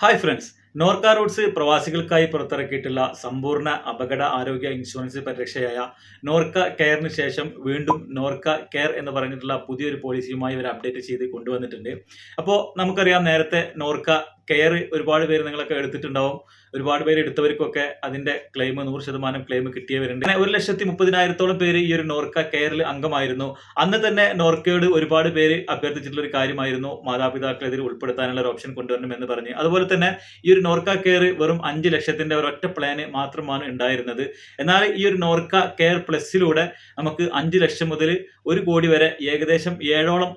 Hi friends, Norka Roots പ്രവാസികൾക്കായി പുറത്തിറക്കിയിട്ടുള്ള സമ്പൂർണ്ണ അപകട ആരോഗ്യ ഇൻഷുറൻസ് പരിരക്ഷയായ നോർക്ക കെയറിന് ശേഷം വീണ്ടും നോർക്ക കെയർ എന്ന് പറഞ്ഞിട്ടുള്ള പുതിയൊരു പോളിസിയുമായി ഒരു അപ്ഡേറ്റ് ചെയ്ത് കൊണ്ടുവന്നിട്ടുണ്ട്. അപ്പോൾ നമുക്കറിയാം, നേരത്തെ നോർക്ക കെയർ ഒരുപാട് പേര് നിങ്ങളൊക്കെ എടുത്തിട്ടുണ്ടാവും. ഒരുപാട് പേര് എടുത്തവർക്കൊക്കെ അതിന്റെ ക്ലെയിം 100% ക്ലെയിം കിട്ടിയവരുണ്ട്. 1,30,000-ഓളം പേര് ഈ ഒരു നോർക്ക കെയറിൽ അംഗമായിരുന്നു. അന്ന് തന്നെ നോർക്കയോട് ഒരുപാട് പേര് അഭ്യർത്ഥിച്ചിട്ടുള്ള ഒരു കാര്യമായിരുന്നു മാതാപിതാക്കളെ ഇതിൽ ഉൾപ്പെടുത്താനുള്ള ഒരു ഓപ്ഷൻ കൊണ്ടുവരണം എന്ന് പറഞ്ഞ്. അതുപോലെ തന്നെ ഈ ഒരു നോർക്ക കെയർ വെറും 5 ലക്ഷത്തിന്റെ ഒരൊറ്റ പ്ലാന് മാത്രമാണ് ഉണ്ടായിരുന്നത്. എന്നാൽ ഈ ഒരു നോർക്ക കെയർ പ്ലസിലൂടെ നമുക്ക് 5 ലക്ഷം മുതൽ 1 കോടി വരെ ഏകദേശം 7ഓളം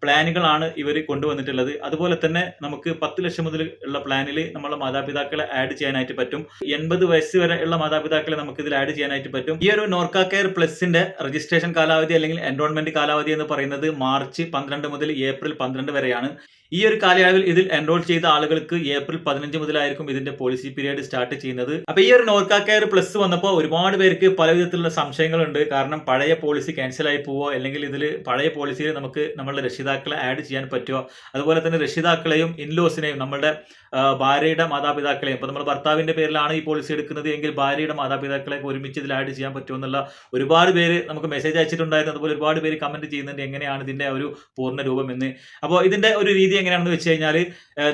പ്ലാനുകളാണ് ഇവർ കൊണ്ടുവന്നിട്ടുള്ളത്. അതുപോലെ തന്നെ നമുക്ക് 10 ലക്ഷം മുതൽ ഉള്ള പ്ലാനിൽ നമ്മളെ മാതാപിതാക്കളെ ആഡ് ചെയ്യാനായിട്ട് പറ്റും. 80 വയസ്സ് വരെ ഉള്ള മാതാപിതാക്കളെ നമുക്ക് ഇതിൽ ആഡ് ചെയ്യാനായിട്ട് പറ്റും. ഈ ഒരു നോർക്ക കെയർ പ്ലസിന്റെ രജിസ്ട്രേഷൻ കാലാവധി അല്ലെങ്കിൽ എൻറോൾമെന്റ് കാലാവധി എന്ന് പറയുന്നത് മാർച്ച് 12 മുതൽ ഏപ്രിൽ 12 വരെയാണ്. ഈ ഒരു കാലയളവിൽ ഇതിൽ എൻറോൾ ചെയ്ത ആളുകൾക്ക് ഏപ്രിൽ 15 മുതലായിരിക്കും ഇതിന്റെ പോളിസി പീരീഡ് സ്റ്റാർട്ട് ചെയ്യുന്നത്. അപ്പൊ ഈ ഒരു നോർക്ക കെയർ പ്ലസ് വന്നപ്പോൾ ഒരുപാട് പേർക്ക് പല വിധത്തിലുള്ള സംശയങ്ങളുണ്ട്. കാരണം പഴയ പോളിസി ക്യാൻസൽ ആയി പോവോ, അല്ലെങ്കിൽ ഇതിൽ പഴയ പോളിസിയിൽ നമുക്ക് നമ്മളുടെ രക്ഷിതാക്കളെ ആഡ് ചെയ്യാൻ പറ്റുമോ, അതുപോലെ തന്നെ രക്ഷിതാക്കളെയും ഇൻലോസിനെയും നമ്മളുടെ ഭാര്യയുടെ മാതാപിതാക്കളെയും, ഇപ്പൊ നമ്മൾ ഭർത്താവിന്റെ പേരിലാണ് ഈ പോളിസി എടുക്കുന്നത് എങ്കിൽ ഭാര്യയുടെ മാതാപിതാക്കളെ ഒരുമിച്ച് ഇതിൽ ആഡ് ചെയ്യാൻ പറ്റുമോ എന്നുള്ള ഒരുപാട് പേര് നമുക്ക് മെസ്സേജ് അയച്ചിട്ടുണ്ടായിരുന്നു. അതുപോലെ ഒരുപാട് പേര് കമന്റ് ചെയ്യുന്നുണ്ട് എങ്ങനെയാണ് ഇതിന്റെ ഒരു പൂർണ്ണ രൂപം എന്ന്. അപ്പോൾ ഇതിന്റെ ഒരു രീതി എങ്ങനെയാണെന്ന് വെച്ച് കഴിഞ്ഞാൽ,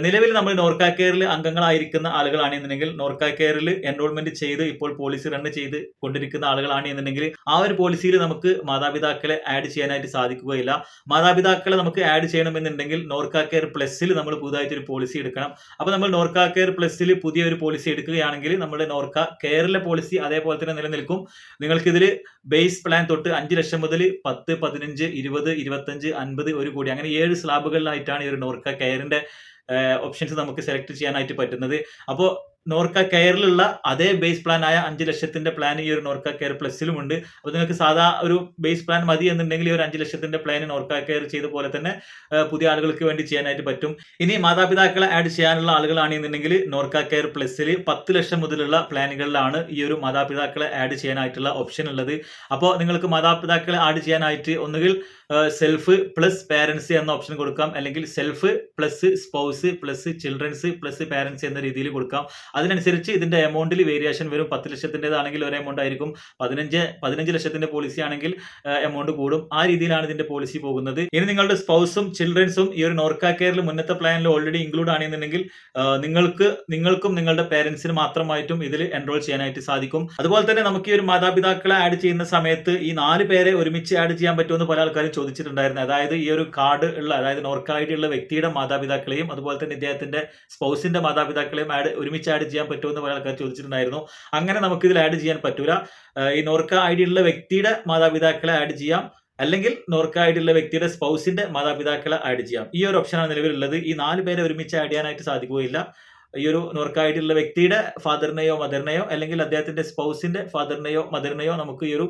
നിലവിൽ നമ്മൾ നോർക്ക കെയറിൽ അംഗങ്ങളായിരിക്കുന്ന ആളുകളാണെന്നുണ്ടെങ്കിൽ, നോർക്ക കെയറിൽ എൻറോൾമെന്റ് ചെയ്ത് ഇപ്പോൾ പോളിസി റൺ ചെയ്ത് കൊണ്ടിരിക്കുന്ന ആളുകളാണെന്നുണ്ടെങ്കിൽ ആ ഒരു പോളിസിയിൽ നമുക്ക് മാതാപിതാക്കളെ ആഡ് ചെയ്യാനായിട്ട് സാധിക്കുകയില്ല. മാതാപിതാക്കളെ നമുക്ക് ആഡ് ചെയ്യണമെന്നുണ്ടെങ്കിൽ നോർക്ക കെയർ പ്ലസിൽ നമ്മൾ പുതുതായിട്ട് ഒരു പോളിസി എടുക്കണം. അപ്പൊ നമ്മൾ നോർക്ക കെയർ പ്ലസിൽ പുതിയ ഒരു പോളിസി എടുക്കുകയാണെങ്കിൽ നമ്മുടെ നോർക്ക കെയറിലെ പോളിസി അതേപോലെ തന്നെ നിലനിൽക്കും. നിങ്ങൾക്ക് ഇതിൽ ബേസ് പ്ലാൻ തൊട്ട് 5 ലക്ഷം മുതൽ 10, 15, 20, 25, 50, 1 കോടി അങ്ങനെ 7 സ്ലാബുകളിലായിട്ടാണ് ഈ ഒരു നോർക്ക കെയറിന്റെ ഓപ്ഷൻസ് നമുക്ക് സെലക്ട് ചെയ്യാനായിട്ട് പറ്റുന്നത്. അപ്പോൾ നോർക്ക കെയറിലുള്ള അതേ ബേസ് പ്ലാൻ ആയ 5 ലക്ഷത്തിന്റെ പ്ലാൻ ഈ ഒരു നോർക്ക കെയർ പ്ലസിലും ഉണ്ട്. അപ്പോൾ നിങ്ങൾക്ക് സാധാ ഒരു ബേസ് പ്ലാൻ മതി എന്നുണ്ടെങ്കിൽ ഈ ഒരു 5 ലക്ഷത്തിന്റെ പ്ലാൻ നോർക്ക കെയർ ചെയ്ത പോലെ തന്നെ പുതിയ ആളുകൾക്ക് വേണ്ടി ചെയ്യാനായിട്ട് പറ്റും. ഇനി മാതാപിതാക്കളെ ആഡ് ചെയ്യാനുള്ള ആളുകളാണെന്നുണ്ടെങ്കിൽ നോർക്ക കെയർ പ്ലസിൽ 10 ലക്ഷം മുതലുള്ള പ്ലാനുകളിലാണ് ഈ ഒരു മാതാപിതാക്കളെ ആഡ് ചെയ്യാനായിട്ടുള്ള ഓപ്ഷൻ ഉള്ളത്. അപ്പോൾ നിങ്ങൾക്ക് മാതാപിതാക്കളെ ആഡ് ചെയ്യാനായിട്ട് ഒന്നുകിൽ സെൽഫ് പ്ലസ് പാരൻസ് എന്ന ഓപ്ഷൻ കൊടുക്കാം, അല്ലെങ്കിൽ self plus spouse plus children's plus parents എന്ന രീതിയിൽ കൊടുക്കാം. അതിനനുസരിച്ച് ഇതിന്റെ എമൗണ്ടിൽ വേരിയേഷൻ വരും. 10 ലക്ഷത്തിൻ്റെതാണെങ്കിൽ ഒരു എമൗണ്ട് ആയിരിക്കും, 15 ലക്ഷത്തിന്റെ പോളിസി ആണെങ്കിൽ എമൗണ്ട് കൂടും. ആ രീതിയിലാണ് ഇതിന്റെ പോളിസി പോകുന്നത്. ഇനി നിങ്ങളുടെ സ്പൗസും ചിൽഡ്രൻസും ഈ ഒരു നോർക്ക കെയറിൽ മുന്നത്തെ പ്ലാനിൽ ഓൾറെഡി ഇൻക്ലൂഡ് ആണെന്നുണ്ടെങ്കിൽ നിങ്ങൾക്കും നിങ്ങളുടെ പേരൻസിന് മാത്രമായിട്ടും ഇതിൽ എൻറോൾ ചെയ്യാനായിട്ട് സാധിക്കും. അതുപോലെ തന്നെ നമുക്ക് ഈ ഒരു മാതാപിതാക്കളെ ആഡ് ചെയ്യുന്ന സമയത്ത് ഈ 4 പേരെ ഒരുമിച്ച് ആഡ് ചെയ്യാൻ പറ്റുമെന്ന് പല ആൾക്കാരും ചോദിച്ചിട്ടുണ്ടായിരുന്നു. അതായത് ഈ ഒരു കാർഡ് ഉള്ള, അതായത് നോർക്ക ഐ ഡി ഉള്ള വ്യക്തിയുടെ മാതാപിതാക്കളെയും അതുപോലെ തന്നെ ഇദ്ദേഹത്തിന്റെ സ്പൗസിന്റെ മാതാപിതാക്കളെയും ഒരുമിച്ച് ആഡ് ചെയ്യാൻ പറ്റുമെന്ന് പല ആൾക്കാർ ചോദിച്ചിട്ടുണ്ടായിരുന്നു. അങ്ങനെ നമുക്ക് ഇതിൽ ആഡ് ചെയ്യാൻ പറ്റൂല. ഈ നോർക്ക ഐ ഡി ഉള്ള വ്യക്തിയുടെ മാതാപിതാക്കളെ ആഡ് ചെയ്യാം, അല്ലെങ്കിൽ നോർക്ക ഐ ഡി ഉള്ള വ്യക്തിയുടെ സ്പൗസിന്റെ മാതാപിതാക്കളെ ആഡ് ചെയ്യാം. ഈ ഒരു ഓപ്ഷനാണ് നിലവിലുള്ളത്. ഈ 4 പേരെ ഒരുമിച്ച് ആഡ് ചെയ്യാനായിട്ട് സാധിക്കുകയില്ല. ഈ ഒരു നോർക്ക ഐ ഡി ഉള്ള വ്യക്തിയുടെ ഫാദറിനെയോ മദറിനെയോ, അല്ലെങ്കിൽ അദ്ദേഹത്തിന്റെ സ്പൗസിന്റെ ഫാദറിനെയോ മദറിനെയോ നമുക്ക് ഈ ഒരു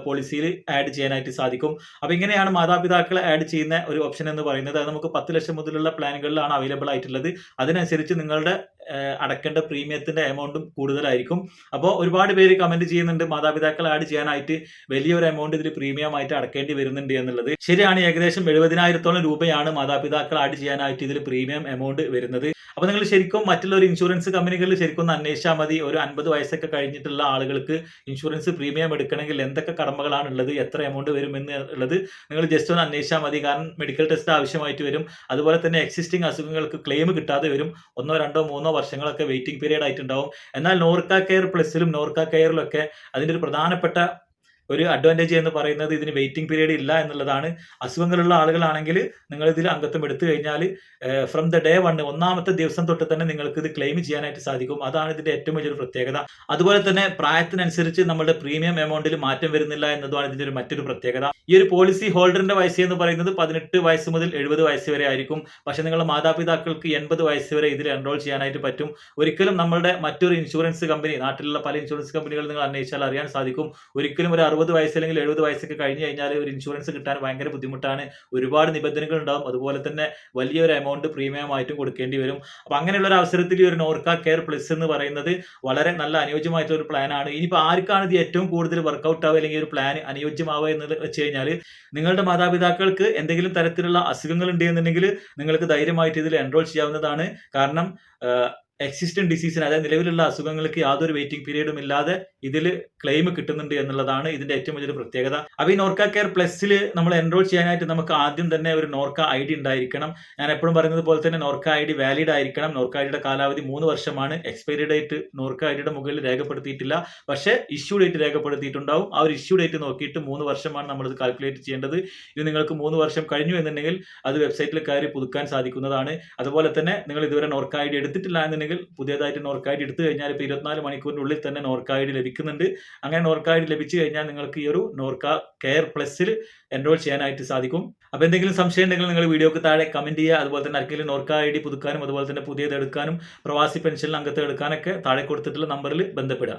പോളിസിയിൽ ആഡ് ചെയ്യാനായിട്ട് സാധിക്കും. അപ്പൊ ഇങ്ങനെയാണ് മാതാപിതാക്കളെ ആഡ് ചെയ്യുന്ന ഒരു ഓപ്ഷൻ എന്ന് പറയുന്നത്. അത് നമുക്ക് 10 ലക്ഷം മുതലുള്ള പ്ലാനുകളിലാണ് അവൈലബിൾ ആയിട്ടുള്ളത്. അതിനനുസരിച്ച് നിങ്ങളുടെ അടക്കേണ്ട പ്രീമിയത്തിന്റെ എമൗണ്ടും കൂടുതലായിരിക്കും. അപ്പോൾ ഒരുപാട് പേര് കമന്റ് ചെയ്യുന്നുണ്ട് മാതാപിതാക്കളെ ആഡ് ചെയ്യാനായിട്ട് വലിയൊരു എമൗണ്ട് ഇതിൽ പ്രീമിയം ആയിട്ട് അടക്കേണ്ടി വരുന്നുണ്ട് എന്നുള്ളത്. ശരിയാണ്, ഏകദേശം 70,000-ഓളം രൂപയാണ് മാതാപിതാക്കളെ ആഡ് ചെയ്യാനായിട്ട് ഇതിൽ പ്രീമിയം എമൗണ്ട് വരുന്നത്. അപ്പൊ നിങ്ങൾ ശരിക്കും മറ്റുള്ള ഒരു ഇൻഷുറൻസ് കമ്പനികളിൽ ശരിക്കും ഒന്ന് അന്വേഷിച്ചാൽ മതി. ഒരു 50 വയസ്സൊക്കെ കഴിഞ്ഞിട്ടുള്ള ആളുകൾക്ക് ഇൻഷുറൻസ് പ്രീമിയം എടുക്കണമെങ്കിൽ എന്തൊക്കെ കടമകളാണ് ഉള്ളത്, എത്ര എമൗണ്ട് വരും എന്നുള്ളത് നിങ്ങൾ ജസ്റ്റ് ഒന്ന് അന്വേഷിച്ചാൽ മതി. കാരണം മെഡിക്കൽ ടെസ്റ്റ് ആവശ്യമായിട്ട് വരും. അതുപോലെ തന്നെ എക്സിസ്റ്റിംഗ് അസുഖങ്ങൾക്ക് ക്ലെയിം കിട്ടാതെ വരും. 1, 2, 3 വർഷങ്ങളൊക്കെ വെയിറ്റിംഗ് പീരീഡ് ആയിട്ടുണ്ടാവും. എന്നാൽ നോർക്ക കെയർ പ്ലസിലും നോർക്ക കെയറിലൊക്കെ അതിന്റെ ഒരു പ്രധാനപ്പെട്ട ഒരു അഡ്വാൻറ്റേജ് എന്ന് പറയുന്നത് ഇതിന് വെയിറ്റിംഗ് പീരീഡ് ഇല്ല എന്നുള്ളതാണ്. അസുഖങ്ങളുള്ള ആളുകളാണെങ്കിൽ നിങ്ങൾ ഇതിൽ അംഗത്വം എടുത്തു കഴിഞ്ഞാൽ ഫ്രം ദ ഡേ 1 ഒന്നാമത്തെ ദിവസം തൊട്ട് തന്നെ നിങ്ങൾക്ക് ഇത് ക്ലെയിം ചെയ്യാനായിട്ട് സാധിക്കും. അതാണ് ഇതിന്റെ ഏറ്റവും വലിയൊരു പ്രത്യേകത. അതുപോലെ തന്നെ പ്രായത്തിനനുസരിച്ച് നമ്മുടെ പ്രീമിയം എമൗണ്ടിൽ മാറ്റം വരുന്നില്ല എന്നതാണ് ഇതിന്റെ മറ്റൊരു പ്രത്യേകത. ഈ ഒരു പോളിസി ഹോൾഡറിന്റെ വയസ്സ് എന്ന് പറയുന്നത് 18 വയസ്സ് മുതൽ 70 വയസ്സ് വരെ ആയിരിക്കും. പക്ഷെ നിങ്ങളുടെ മാതാപിതാക്കൾക്ക് 80 വയസ്സ് വരെ ഇതിൽ എൻറോൾ ചെയ്യാനായിട്ട് പറ്റും. ഒരിക്കലും നമ്മളുടെ മറ്റൊരു ഇൻഷുറൻസ് കമ്പനി, നാട്ടിലുള്ള പല ഇൻഷുറൻസ് കമ്പനികൾ നിങ്ങൾ അന്വേഷിച്ചാൽ അറിയാൻ സാധിക്കും, ഒരിക്കലും ഒരു 60 വയസ്സ് അല്ലെങ്കിൽ 70 വയസ്സൊക്കെ കഴിഞ്ഞ് കഴിഞ്ഞാൽ ഒരു ഇൻഷുറൻസ് കിട്ടാൻ ഭയങ്കര ബുദ്ധിമുട്ടാണ്. ഒരുപാട് നിബന്ധനകൾ ഉണ്ടാവും. അതുപോലെ തന്നെ വലിയൊരു എമൗണ്ട് പ്രീമിയം ആയിട്ടും കൊടുക്കേണ്ടി വരും. അപ്പൊ അങ്ങനെയുള്ള ഒരു അവസരത്തിൽ ഈ ഒരു നോർക്ക കെയർ പ്ലസ് എന്ന് പറയുന്നത് വളരെ നല്ല അനുയോജ്യമായിട്ടുള്ള ഒരു പ്ലാൻ ആണ്. ഇനിയിപ്പോൾ ആർക്കാണ് ഇത് ഏറ്റവും കൂടുതൽ വർക്കൗട്ട് ആവുക അല്ലെങ്കിൽ ഒരു പ്ലാൻ അനുയോജ്യമാവുക എന്ന് വെച്ച് കഴിഞ്ഞാൽ നിങ്ങളുടെ മാതാപിതാക്കൾക്ക് എന്തെങ്കിലും തരത്തിലുള്ള അസുഖങ്ങൾ ഉണ്ട് എന്നുണ്ടെങ്കിൽ നിങ്ങൾക്ക് ധൈര്യമായിട്ട് ഇതിൽ എൻറോൾ ചെയ്യാവുന്നതാണ്. കാരണം എക്സിസ്റ്റന്റ് ഡിസീസിന്, അതായത് നിലവിലുള്ള അസുഖങ്ങൾക്ക് യാതൊരു വെയിറ്റിംഗ് പീരീഡും ഇല്ലാതെ ഇതിൽ ക്ലെയിം കിട്ടുന്നുണ്ട് എന്നുള്ളതാണ് ഇതിന്റെ ഏറ്റവും വലിയൊരു പ്രത്യേകത. അപ്പൊ ഈ നോർക്ക കെയർ പ്ലസിൽ നമ്മൾ എൻറോൾ ചെയ്യാനായിട്ട് നമുക്ക് ആദ്യം തന്നെ ഒരു നോർക്ക ID ഉണ്ടായിരിക്കണം. ഞാൻ എപ്പോഴും പറയുന്നത് പോലെ തന്നെ നോർക്ക ID വാലിഡ് ആയിരിക്കണം. നോർക്ക IDയുടെ കാലാവധി 3 വർഷമാണ്. എക്സ്പയറി ഡേറ്റ് നോർക്ക IDയുടെ മുകളിൽ രേഖപ്പെടുത്തിയിട്ടില്ല, പക്ഷേ ഇഷ്യൂ ഡേറ്റ് രേഖപ്പെടുത്തിയിട്ടുണ്ടാവും. ആ ഒരു ഇഷ്യൂ ഡേറ്റ് നോക്കിയിട്ട് 3 വർഷമാണ് നമ്മൾ ഇത് കാൽക്കുലേറ്റ് ചെയ്യേണ്ടത്. ഇത് നിങ്ങൾക്ക് 3 വർഷം കഴിഞ്ഞു എന്നുണ്ടെങ്കിൽ അത് വെബ്സൈറ്റിൽ കയറി പുതുക്കാൻ സാധിക്കുന്നതാണ്. അതുപോലെ തന്നെ നിങ്ങൾ ഇതുവരെ നോർക്ക ID എടുത്തിട്ടില്ല എന്നുണ്ടെങ്കിൽ പുതിയതായിട്ട് നോർക്ക ID എടുത്തു കഴിഞ്ഞാൽ ഇപ്പോൾ 24 മണിക്കൂറിനുള്ളിൽ തന്നെ നോർക്ക ID ലഭിക്കുന്നുണ്ട്. അങ്ങനെ നോർക്ക ID ലഭിച്ചു കഴിഞ്ഞാൽ നിങ്ങൾക്ക് ഈ ഒരു നോർക്ക കെയർ പ്ലസിൽ എൻറോൾ ചെയ്യാനായിട്ട് സാധിക്കും. അപ്പോൾ എന്തെങ്കിലും സംശയം ഉണ്ടെങ്കിൽ നിങ്ങൾ വീഡിയോക്ക് താഴെ കമന്റ് ചെയ്യുക. അതുപോലെ തന്നെ ആർക്കെങ്കിലും നോർക്ക ID പുതുക്കാനും അതുപോലെ തന്നെ പുതിയത് എടുക്കാനും പ്രവാസി പെൻഷൻ അംഗത്തെ എടുക്കാനൊക്കെ താഴെ കൊടുത്തിട്ടുള്ള നമ്പറിൽ ബന്ധപ്പെടുക.